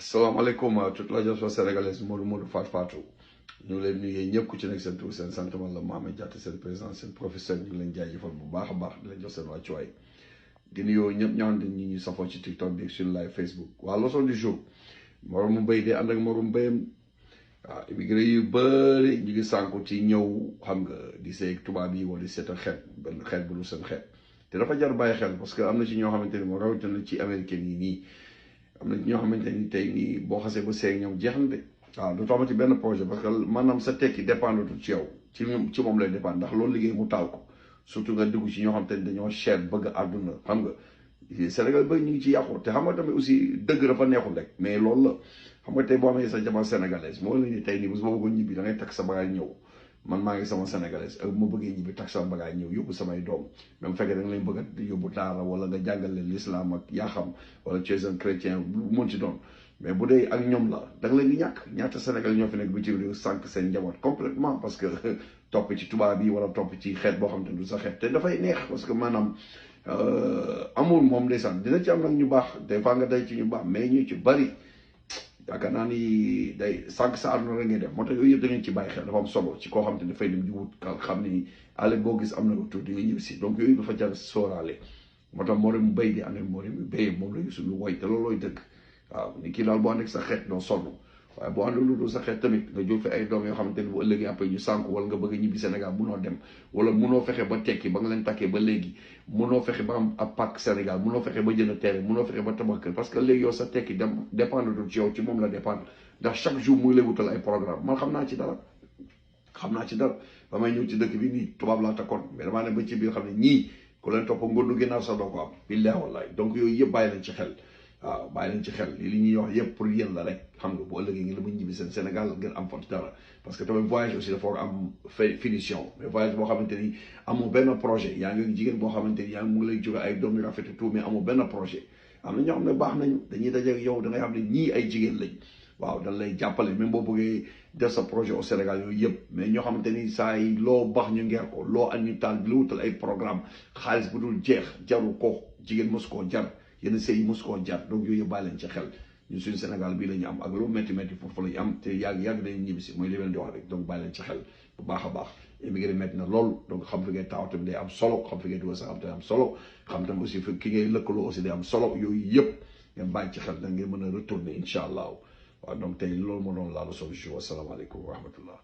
asalaamaaleykum toute la diaspora sénégalaise Modou Fatou ñu ngi leen nuyu ñëpp ku ci nekk seen tur seen sant man la Mohamed Diatta seen président seen professeur ñu ngi leen jaajëfal bu baax a baax di leen jox seen wàccuwaay di nuyu ñëpp ñoo xamante ni ñu safoo ci TikTok bi sur live Facebook. waaw leçon du jour moromu mbéy de ànd ak moromu mbéyam waaw immigré yu bëri ñu ngi sànku ci ñëw xam nga di seeg tubaab yi wala di seetal xeet benn xeet bu dul seen xeet te dafa jar bàyyi xel parce que am na ci ñoo xamante ni moo rawatina ci américain yi nii. am na ñoo xamante ni tey nii boo xasee ba seeg ñoom jeex na de waaw du toomati benn projet parce que maanaam sa tekki dépendre tu ci yow ci moom lay dépendre ndax loolu liggéey mu taal ko surtout nga dugg ci ñoo xamante ni dañoo cher bëgg àdduna xam nga Sénégal ba ñu ngi ci yàqu te xam nga tamit aussi dëgg dafa neexul rek mais loolu la xam nga tey boo amee sa jabar sénégalaise moo la ni tey nii bés boo bëggoon ñibbi da ngay takk sa bagage ñëw man maa ngi sama sénégalaise ak ma bëggee ñibbi takk sama bagage ñëw yóbbu samay doom même fekkee da nga leen bëgg a yóbbu daara wala nga jàngal leen l'islam ak yaa xam wala tu es un chrétien bu mën ci doon mais bu dee ak ñoom la da nga leen di ñàkk ñaata Sénégal ñoo fi nekk bitim réew sànq seen njaboot complètement parce que topp ci tubaab yi wala topp ci xeet boo xam te du sa xeet te dafay neex parce que maanaam amul moom ndeysaan dina ci am nag ñu baax des fois nga day ci ñu baax mais ñu ci bari yaakaar naa ni day sànq sa àdduna rek ngay def moo tax yooyu yëpp da ngeen ci bàyyi xel dafa am solo ci koo xam te dafay dem di wut xam ni àll boo gis am na lu tuuti nga ñëw si donc yooyu dafa jar sóoraale moo tax moo mu béy di ànd ak moo mu béyee moom la gisul lu woy te loolooy dëgg waaw ni kii daal boo ànd ak sa xeet doo sonn waaye boo àndul lu dul sa xeet tamit nga jël fi ay doom yoo xamante ni bu ëllëgee après ñu sànku wala nga bëgg a ñibbi Sénégal munoo dem wala munoo fexe ba tekki ba nga leen takkee ba léegi munoo fexe ba am ab pàkk Sénégal munoo fexe ba jënd terrain munoo fexe ba tabax kër parce que léegi yow sa tekki dem dépendre du ci yow ci moom la dépendre ndax chaque jour muy lay wutal ay programme man xam naa ci dara ba may ñëw ci dëkk bi nii tubaab laa takkoon mais damaa ne ba ci biir xam ne ñii ku leen topp ngondu ginnaaw sa doo ko am billahi wallahi donc yooyu yëpp bàyyi leen ci xel waaw bàyyi leen ci xel li ñuy wax yëpp pour yéen la rek xam nga bu ëllëgee ngi la mu ñibbi seen Sénégal ngeen am fa dara parce que tamit voyage aussi dafa war am finition mais voyage boo xamante ni amoo benn projet yaa ngi jigéen boo xamante ni yaa ngi mu ngi lay jóge ay doom yu rafet tout mais amoo benn projet am na ñoo xam ne baax nañu dañuy daje ak yow da ngay xam ne ñii ay jigéen lañ waaw dañ lay jàppale même boo bëggee def sa projet au Sénégal yooyu yëpp mais ñoo xamante ni saa yi loo baax ñu ngeer ko loo an ñu taal bi la wutal ay programme xaalis bu dul jeex jaru ko jigéen mosu koo jar yenn sëy yi mosu koo jar donc yooyu yëpp bàyyi leen ci xel ñun suñu Sénégal bii la ñu am ak lu métti foofu la ñu am te yàgg dañuy ñibbi si mooy li leen di wax rek donc bàyyi leen ci xel bu baax a baax immigré métti na lool donc xam fi ngay taxaw tamit day am solo xam fi ngay dugal sa xam te am solo xam tam aussi fi ki ngay lëkkaloo aussi day am solo yooyu yëpp ngeen bàyyi ci xel da ngeen mën a retourner incha allah waaw donc tey loolu moo doon la leçon du jour asalaamaaleykum wa rahmatullah